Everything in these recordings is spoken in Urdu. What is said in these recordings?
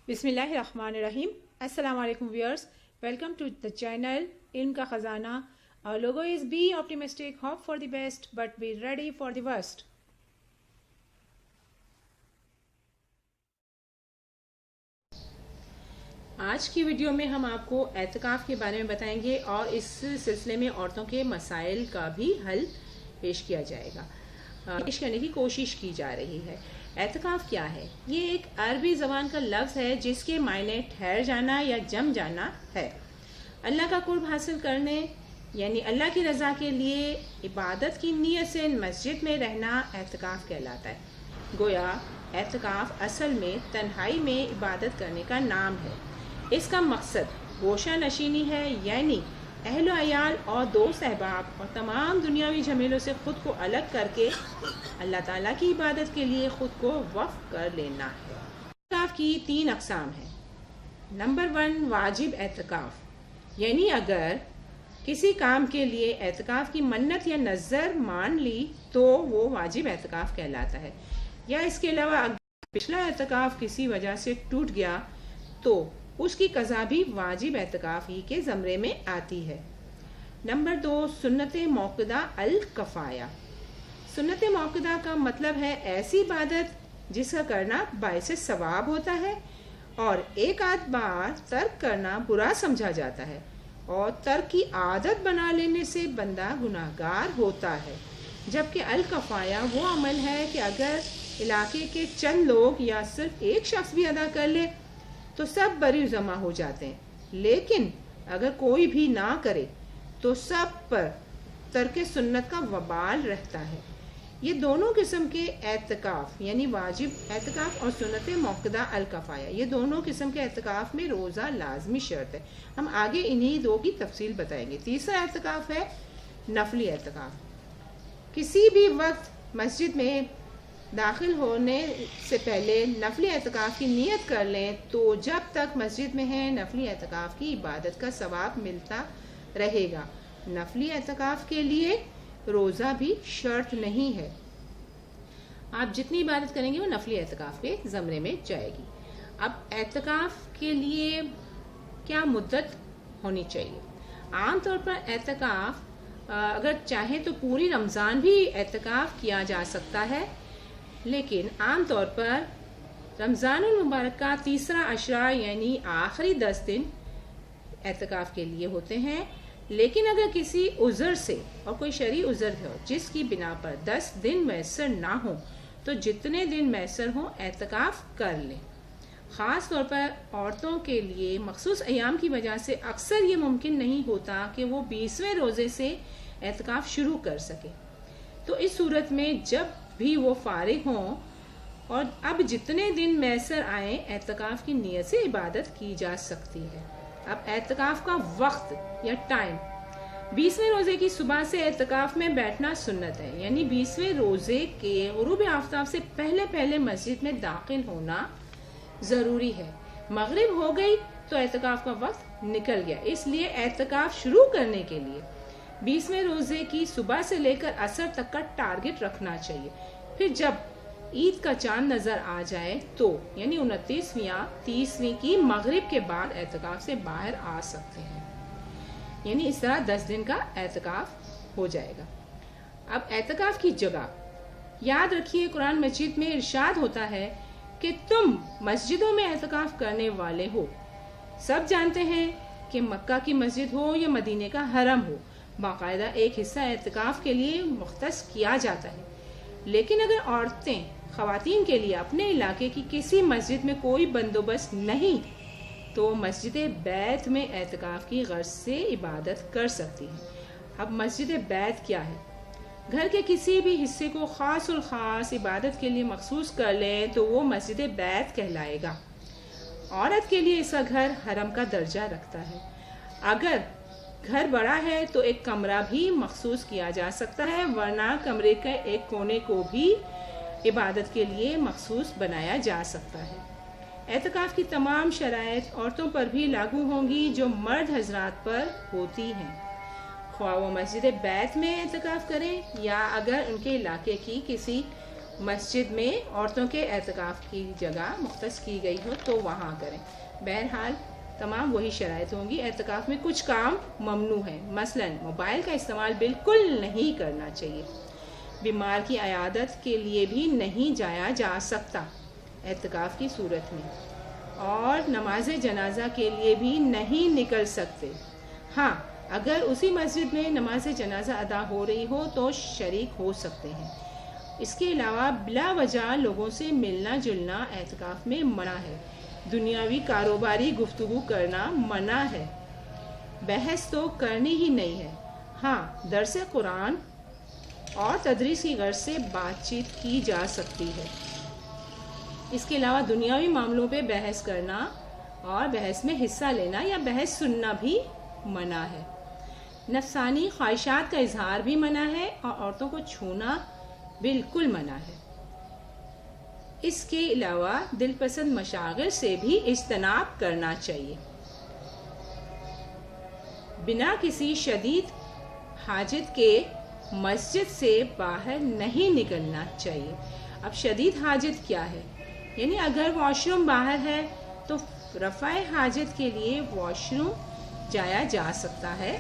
بسم اللہ الرحمن الرحیم. السلام علیکم viewers, welcome to the channel Ilm ka خزانہ. Our logo is be optimistic, hope for the best, but be ready for the worst. آج کی ویڈیو میں ہم آپ کو اعتکاف کے بارے میں بتائیں گے اور اس سلسلے میں عورتوں کے مسائل کا بھی حل پیش کیا جائے گا, پیش کرنے کی کوشش کی جا رہی ہے. اعتکاف کیا ہے؟ یہ ایک عربی زبان کا لفظ ہے جس کے معنی ٹھہر جانا یا جم جانا ہے. اللہ کا قرب حاصل کرنے یعنی اللہ کی رضا کے لیے عبادت کی نیت سے مسجد میں رہنا اعتکاف کہلاتا ہے. گویا اعتکاف اصل میں تنہائی میں عبادت کرنے کا نام ہے. اس کا مقصد گوشہ نشینی ہے, یعنی اہل و عیال اور دوست احباب اور تمام دنیاوی جھمیلوں سے خود کو الگ کر کے اللہ تعالیٰ کی عبادت کے لیے خود کو وقف کر لینا ہے. اعتکاف کی 3 اقسام ہیں. نمبر 1, واجب اعتکاف, یعنی اگر کسی کام کے لیے اعتکاف کی منت یا نظر مان لی تو وہ واجب اعتکاف کہلاتا ہے. یا اس کے علاوہ اگر پچھلا اعتکاف کسی وجہ سے ٹوٹ گیا تو اس کی قضا بھی واجب اعتکاف ہی کے زمرے میں آتی ہے. نمبر 2, سنت موقدہ الکفایہ. سنت موقدہ کا مطلب ہے ایسی عبادت جس کا کرنا باعث ثواب ہوتا ہے اور ایک آدھ بار ترک کرنا برا سمجھا جاتا ہے, اور ترک کی عادت بنا لینے سے بندہ گناہگار ہوتا ہے. جبکہ الکفایہ وہ عمل ہے کہ اگر علاقے کے چند لوگ یا صرف ایک شخص بھی ادا کر لے تو سب بری جمع ہو جاتے ہیں, لیکن اگر کوئی بھی نہ کرے تو سب پر ترک سنت کا وبال رہتا ہے. یہ دونوں قسم کے اعتکاف یعنی واجب اعتکاف اور سنت موقدہ الکفایہ, یہ دونوں قسم کے اعتکاف میں روزہ لازمی شرط ہے. ہم آگے انہی 2 کی تفصیل بتائیں گے. تیسرا اعتکاف ہے نفلی اعتکاف. کسی بھی وقت مسجد میں داخل ہونے سے پہلے نفلی اعتکاف کی نیت کر لیں تو جب تک مسجد میں ہیں نفلی اعتکاف کی عبادت کا ثواب ملتا رہے گا. نفلی اعتکاف کے لیے روزہ بھی شرط نہیں ہے. آپ جتنی عبادت کریں گے وہ نفلی اعتکاف کے زمرے میں جائے گی. اب اعتکاف کے لیے کیا مدت ہونی چاہیے؟ عام طور پر اعتکاف اگر چاہیں تو پوری رمضان بھی اعتکاف کیا جا سکتا ہے, لیکن عام طور پر رمضان المبارک کا تیسرا عشرہ یعنی آخری 10 دن اعتکاف کے لیے ہوتے ہیں. لیکن اگر کسی عذر سے اور کوئی شرعی عذر ہو جس کی بنا پر 10 دن میسر نہ ہو تو جتنے دن میسر ہوں اعتکاف کر لیں. خاص طور پر عورتوں کے لیے مخصوص ایام کی وجہ سے اکثر یہ ممکن نہیں ہوتا کہ وہ 20ویں روزے سے اعتکاف شروع کر سکے. تو اس صورت میں جب بھی وہ فارغ ہوں اور اب جتنے دن میسر آئیں اعتکاف کی نیت سے عبادت کی جا سکتی ہے. اب اعتکاف کا وقت یا ٹائم, 20ویں روزے کی صبح سے اعتکاف میں بیٹھنا سنت ہے, یعنی 20ویں روزے کے غروب آفتاب سے پہلے مسجد میں داخل ہونا ضروری ہے. مغرب ہو گئی تو اعتکاف کا وقت نکل گیا, اس لیے اعتکاف شروع کرنے کے لیے 20ویں روزے کی صبح سے لے کر عصر تک کا ٹارگٹ رکھنا چاہیے. پھر جب عید کا چاند نظر آ جائے تو یعنی 29ویں یا 30ویں کی مغرب کے بعد اعتکاف سے باہر آ سکتے ہیں. یعنی اس طرح 10 دن کا اعتکاف ہو جائے گا. اب اعتکاف کی جگہ یاد رکھیے, قرآن مجید میں ارشاد ہوتا ہے کہ تم مسجدوں میں اعتکاف کرنے والے ہو. سب جانتے ہیں کہ مکہ کی مسجد ہو یا مدینے کا حرم ہو, باقاعدہ ایک حصہ اعتکاف کے لیے مختص کیا جاتا ہے. لیکن اگر عورتیں خواتین کے لیے اپنے علاقے کی کسی مسجد میں کوئی بندوبست نہیں تو مسجد بیت میں اعتکاف کی غرض سے عبادت کر سکتی ہیں. اب مسجد بیت کیا ہے؟ گھر کے کسی بھی حصے کو خاص الخاص عبادت کے لیے مخصوص کر لیں تو وہ مسجد بیت کہلائے گا. عورت کے لیے اس کا گھر حرم کا درجہ رکھتا ہے. اگر گھر بڑا ہے تو ایک کمرہ بھی مخصوص کیا جا سکتا ہے, ورنہ کمرے کے ایک کونے کو بھی عبادت کے لیے مخصوص بنایا جا سکتا ہے. اعتکاف کی تمام شرائط عورتوں پر بھی لاگو ہوں گی جو مرد حضرات پر ہوتی ہیں, خواہ وہ مسجد بیت میں اعتکاف کریں یا اگر ان کے علاقے کی کسی مسجد میں عورتوں کے اعتکاف کی جگہ مختص کی گئی ہو تو وہاں کریں۔ بہرحال تمام وہی شرائط ہوں گی۔ اعتکاف میں کچھ کام ممنوع ہیں، مثلا موبائل کا استعمال بالکل نہیں کرنا چاہیے، بیمار کی عیادت کے لیے بھی نہیں جایا جا سکتا اعتکاف کی صورت میں، اور نماز جنازہ کے لیے بھی نہیں نکل سکتے۔ ہاں، اگر اسی مسجد میں نماز جنازہ ادا ہو رہی ہو تو شریک ہو سکتے ہیں۔ اس کے علاوہ بلا وجہ لوگوں سے ملنا جلنا اعتکاف میں منع ہے، دنیاوی کاروباری گفتگو کرنا منع ہے، بحث تو کرنی ہی نہیں ہے۔ ہاں، درس قرآن اور تدریس کی غرض سے بات چیت کی جا سکتی ہے۔ اس کے علاوہ دنیاوی معاملوں پہ بحث کرنا اور بحث میں حصہ لینا یا بحث سننا بھی منع ہے۔ نفسانی خواہشات کا اظہار بھی منع ہے اور عورتوں کو چھونا بالکل منع ہے۔ اس کے علاوہ دل پسند مشاغل سے بھی اجتناب کرنا چاہیے۔ بنا کسی شدید حاجت کے مسجد سے باہر نہیں نکلنا چاہیے۔ اب شدید حاجت کیا ہے؟ یعنی اگر واش روم باہر ہے تو رفع حاجت کے لیے واش روم جایا جا سکتا ہے،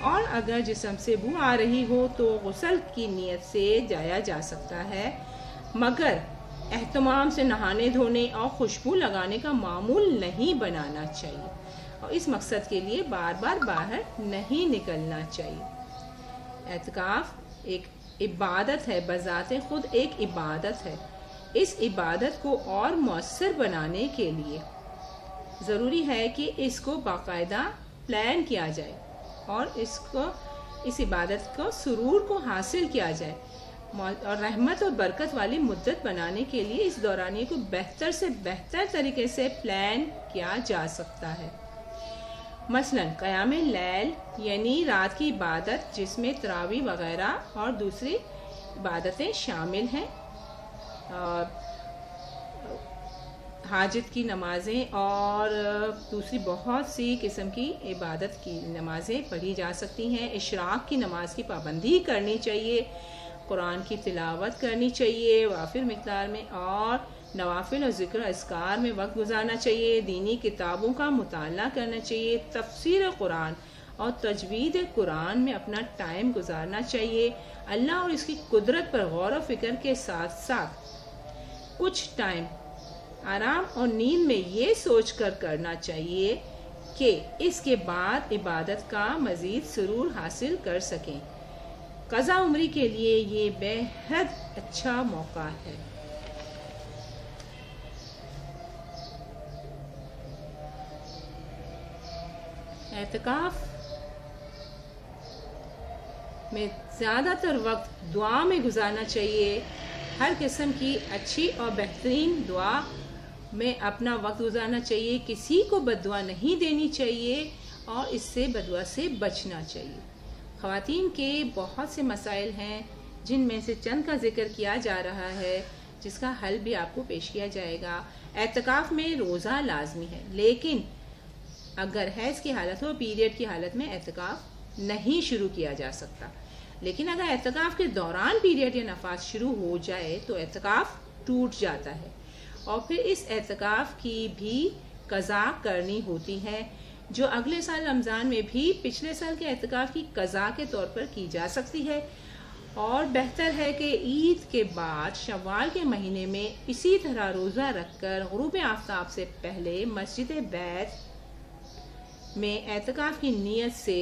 اور اگر جسم سے بو آ رہی ہو تو غسل کی نیت سے جایا جا سکتا ہے، مگر اہتمام سے نہانے دھونے اور خوشبو لگانے کا معمول نہیں بنانا چاہیے، اور اس مقصد کے لیے بار بار باہر نہیں نکلنا چاہیے۔ اعتکاف ایک عبادت ہے، بذات خود ایک عبادت ہے۔ اس عبادت کو اور مؤثر بنانے کے لیے ضروری ہے کہ اس کو باقاعدہ پلان کیا جائے اور اس عبادت کو سرور کو حاصل کیا جائے، اور رحمت اور برکت والی مدت بنانے کے لیے اس دورانیے کو بہتر سے بہتر طریقے سے پلان کیا جا سکتا ہے۔ مثلا قیام لیل یعنی رات کی عبادت جس میں تراویح وغیرہ اور دوسری عبادتیں شامل ہیں، اور حاجت کی نمازیں اور دوسری بہت سی قسم کی عبادت کی نمازیں پڑھی جا سکتی ہیں۔ اشراق کی نماز کی پابندی کرنی چاہیے، قرآن کی تلاوت کرنی چاہیے وافر مقدار میں، اور نوافل اور ذکر اذکار میں وقت گزارنا چاہیے، دینی کتابوں کا مطالعہ کرنا چاہیے، تفسیر قرآن اور تجوید قرآن میں اپنا ٹائم گزارنا چاہیے، اللہ اور اس کی قدرت پر غور و فکر کے ساتھ ساتھ کچھ ٹائم آرام اور نیند میں یہ سوچ کر کرنا چاہیے کہ اس کے بعد عبادت کا مزید سرور حاصل کر سکیں۔ قضا عمری کے لیے یہ بے حد اچھا موقع ہے۔ اعتکاف میں زیادہ تر وقت دعا میں گزارنا چاہیے، ہر قسم کی اچھی اور بہترین دعا میں اپنا وقت گزارنا چاہیے، کسی کو بد دعا نہیں دینی چاہیے اور اس سے بد دعا سے بچنا چاہیے۔ خواتین کے بہت سے مسائل ہیں جن میں سے چند کا ذکر کیا جا رہا ہے، جس کا حل بھی آپ کو پیش کیا جائے گا۔ اعتکاف میں روزہ لازمی ہے، لیکن اگر حیض کی حالت ہو، پیریڈ کی حالت میں اعتکاف نہیں شروع کیا جا سکتا، لیکن اگر اعتکاف کے دوران پیریڈ یا نفاس شروع ہو جائے تو اعتکاف ٹوٹ جاتا ہے، اور پھر اس اعتکاف کی بھی قضا کرنی ہوتی ہے، جو اگلے سال رمضان میں بھی پچھلے سال کے اعتکاف کی قضا کے طور پر کی جا سکتی ہے۔ اور بہتر ہے کہ عید کے بعد شوال کے مہینے میں اسی طرح روزہ رکھ کر غروب آفتاب سے پہلے مسجد بیت میں اعتکاف کی نیت سے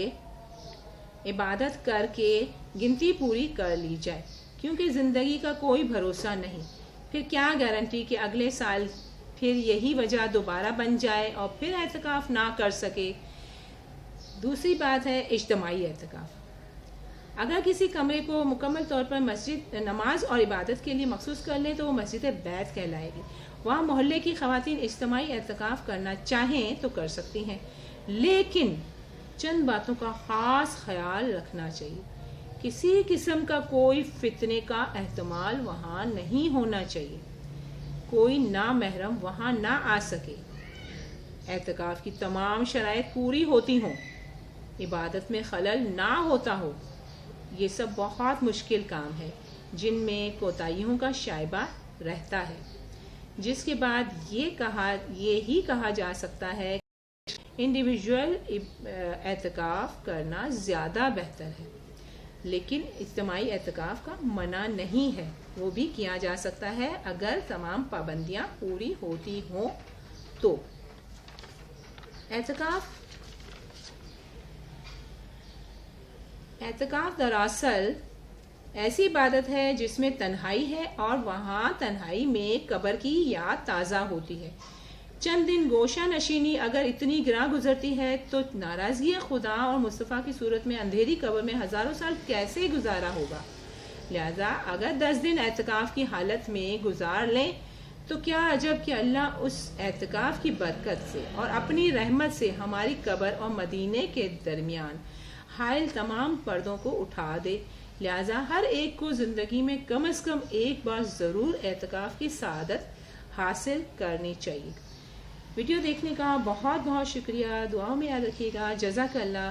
عبادت کر کے گنتی پوری کر لی جائے، کیونکہ زندگی کا کوئی بھروسہ نہیں، پھر کیا گارنٹی کہ اگلے سال پھر یہی وجہ دوبارہ بن جائے اور پھر اعتکاف نہ کر سکے۔ دوسری بات ہے اجتماعی اعتکاف۔ اگر کسی کمرے کو مکمل طور پر مسجد نماز اور عبادت کے لیے مخصوص کر لیں تو وہ مسجد بیت کہلائے گی۔ وہاں محلے کی خواتین اجتماعی اعتکاف کرنا چاہیں تو کر سکتی ہیں، لیکن چند باتوں کا خاص خیال رکھنا چاہیے۔ کسی قسم کا کوئی فتنے کا احتمال وہاں نہیں ہونا چاہیے، کوئی نامحرم وہاں نہ آ سکے، اعتکاف کی تمام شرائط پوری ہوتی ہوں، عبادت میں خلل نہ ہوتا ہو۔ یہ سب بہت مشکل کام ہے، جن میں کوتاہیوں کا شائبہ رہتا ہے، جس کے بعد یہی کہا جا سکتا ہے کہ انڈیویجول اعتکاف کرنا زیادہ بہتر ہے، لیکن اجتماعی اعتکاف کا منع نہیں ہے، وہ بھی کیا جا سکتا ہے اگر تمام پابندیاں پوری ہوتی ہوں تو۔ اعتکاف دراصل ایسی عبادت ہے جس میں تنہائی ہے، اور وہاں تنہائی میں قبر کی یاد تازہ ہوتی ہے۔ چند دن گوشہ نشینی اگر اتنی گراں گزرتی ہے تو ناراضگی خدا اور مصطفیٰ کی صورت میں اندھیری قبر میں ہزاروں سال کیسے گزارا ہوگا؟ لہذا اگر 10 دن اعتکاف کی حالت میں گزار لیں تو کیا عجب کہ اللہ اس اعتکاف کی برکت سے اور اپنی رحمت سے ہماری قبر اور مدینے کے درمیان حائل تمام پردوں کو اٹھا دے۔ لہذا ہر ایک کو زندگی میں کم از کم ایک بار ضرور اعتکاف کی سعادت حاصل کرنی چاہیے۔ ویڈیو دیکھنے کا بہت بہت شکریہ، دعاؤں میں یاد رکھیے گا۔ جزاک اللہ۔